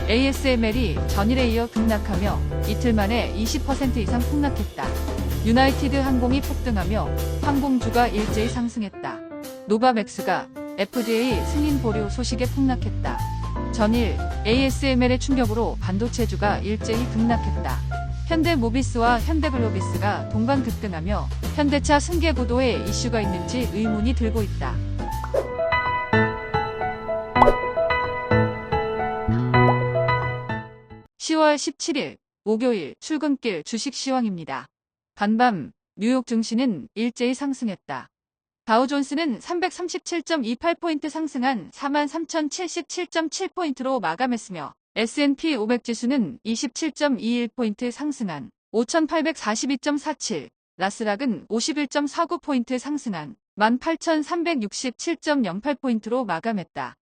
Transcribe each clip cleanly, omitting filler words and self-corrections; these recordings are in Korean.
ASML이 전일에 이어 급락하며 이틀 만에 20% 이상 폭락했다. 유나이티드 항공이 폭등하며 항공주가 일제히 상승했다. 노바맥스가 FDA 승인 보류 소식에 폭락했다. 전일 ASML의 충격으로 반도체주가 일제히 급락했다. 현대모비스와 현대글로비스가 동반 급등하며 현대차 승계 구도에 이슈가 있는지 의문이 들고 있다. 10월 17일 목요일 출근길 주식 시황입니다. 간밤 뉴욕 증시는 일제히 상승했다. 다우존스는 337.28포인트 상승한 43,077.7포인트로 마감했으며 S&P 500 지수는 27.21포인트 상승한 5,842.47, 나스닥은 51.49포인트 상승한 18,367.08포인트로 마감했다.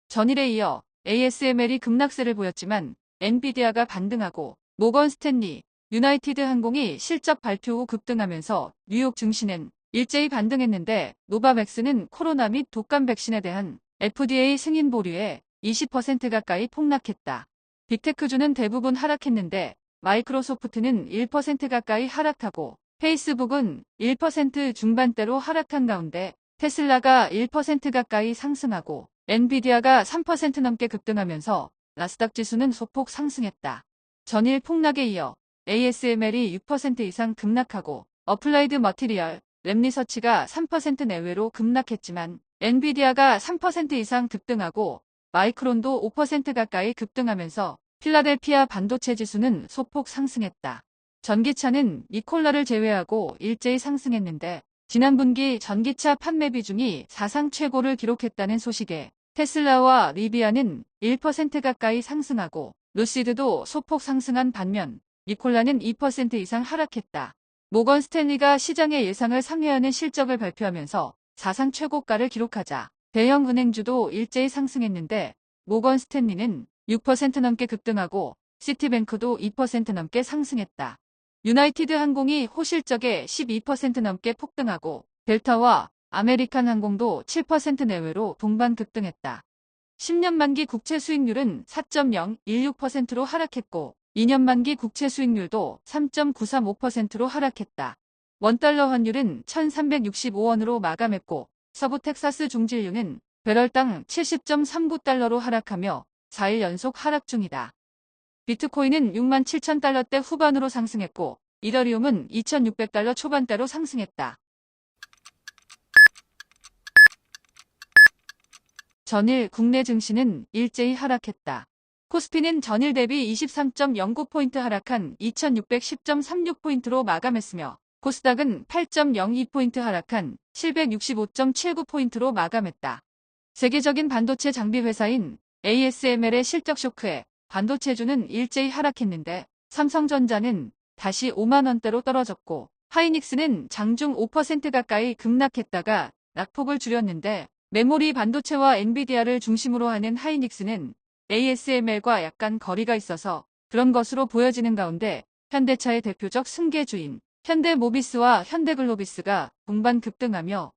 전일에 이어 ASML이 급락세를 보였지만 엔비디아가 반등하고 모건 스탠리, 유나이티드 항공이 실적 발표 후 급등하면서 뉴욕 증시는 일제히 반등했는데 노바맥스는 코로나 및 독감 백신에 대한 FDA 승인 보류에 20% 가까이 폭락했다. 빅테크주는 대부분 하락했는데 마이크로소프트는 1% 가까이 하락하고 페이스북은 1% 중반대로 하락한 가운데 테슬라가 1% 가까이 상승하고 엔비디아가 3% 넘게 급등하면서 나스닥 지수는 소폭 상승했다. 전일 폭락에 이어 ASML이 6% 이상 급락하고 어플라이드 머티리얼, 랩리서치가 3% 내외로 급락했지만 엔비디아가 3% 이상 급등하고 마이크론도 5% 가까이 급등하면서 필라델피아 반도체 지수는 소폭 상승했다. 전기차는 니콜라를 제외하고 일제히 상승했는데 지난 분기 전기차 판매 비중이 사상 최고를 기록했다는 소식에 테슬라와 리비아는 1% 가까이 상승하고 루시드도 소폭 상승한 반면 니콜라는 2% 이상 하락했다. 모건 스탠리가 시장의 예상을 상회하는 실적을 발표하면서 사상 최고가를 기록하자 대형 은행주도 일제히 상승했는데 모건 스탠리는 6% 넘게 급등하고 시티뱅크도 2% 넘게 상승했다. 유나이티드 항공이 호실적에 12% 넘게 폭등하고 델타와 아메리칸 항공도 7% 내외로 동반 급등했다. 10년 만기 국채 수익률은 4.016%로 하락했고 2년 만기 국채 수익률도 3.935%로 하락했다. 원달러 환율은 1365원으로 마감했고 서부 텍사스 중진유는 배럴당 70.39달러로 하락하며 4일 연속 하락 중이다. 비트코인은 67,000달러대 후반으로 상승했고 이더리움은 2,600달러 초반대로 상승했다. 전일 국내 증시는 일제히 하락했다. 코스피는 전일 대비 23.09포인트 하락한 2610.36포인트로 마감했으며 코스닥은 8.02포인트 하락한 765.79포인트로 마감했다. 세계적인 반도체 장비 회사인 ASML의 실적 쇼크에 반도체주는 일제히 하락했는데 삼성전자는 다시 5만원대로 떨어졌고 하이닉스는 장중 5% 가까이 급락했다가 낙폭을 줄였는데 메모리 반도체와 엔비디아를 중심으로 하는 하이닉스는 ASML과 약간 거리가 있어서 그런 것으로 보여지는 가운데 현대차의 대표적 승계주인 현대모비스와 현대글로비스가 동반 급등하며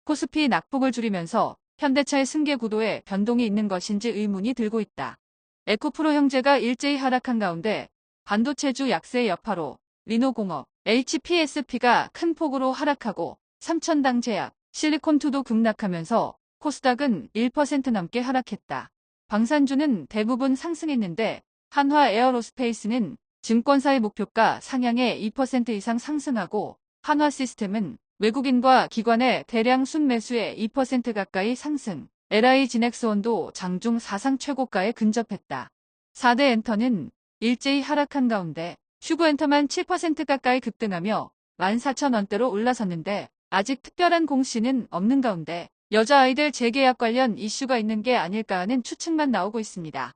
코스피 낙폭을 줄이면서 현대차의 승계 구도에 변동이 있는 것인지 의문이 들고 있다. 에코프로 형제가 일제히 하락한 가운데 반도체주 약세의 여파로 리노공업, HPSP가 큰 폭으로 하락하고 삼천당제약, 실리콘투도 급락하면서 코스닥은 1% 넘게 하락했다. 방산주는 대부분 상승했는데 한화 에어로스페이스는 증권사의 목표가 상향에 2% 이상 상승하고 한화 시스템은 외국인과 기관의 대량 순매수에 2% 가까이 상승, LI 지넥스원도 장중 사상 최고가에 근접했다. 4대 엔터는 일제히 하락한 가운데 슈그엔터만 7% 가까이 급등하며 14,000원대로 올라섰는데 아직 특별한 공시는 없는 가운데 여자아이들 재계약 관련 이슈가 있는 게 아닐까 하는 추측만 나오고 있습니다.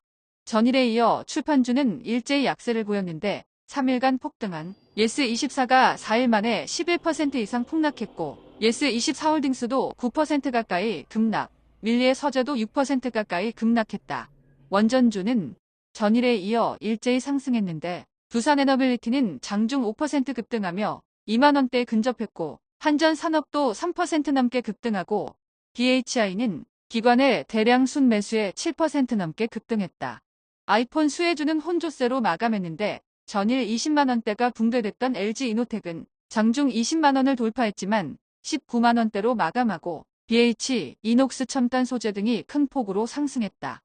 전일에 이어 출판주는 일제히 약세를 보였는데 3일간 폭등한 예스24가 4일 만에 11% 이상 폭락했고 예스24홀딩스도 9% 가까이 급락, 밀리의 서재도 6% 가까이 급락했다. 원전주는 전일에 이어 일제히 상승했는데 두산에너빌리티는 장중 5% 급등하며 2만원대에 근접했고 한전산업도 3% 넘게 급등하고 BHI는 기관의 대량 순매수에 7% 넘게 급등했다. 아이폰 수혜주는 혼조세로 마감했는데 전일 20만원대가 붕괴됐던 LG이노텍은 장중 20만원을 돌파했지만 19만원대로 마감하고 BH, 이녹스 첨단 소재 등이 큰 폭으로 상승했다.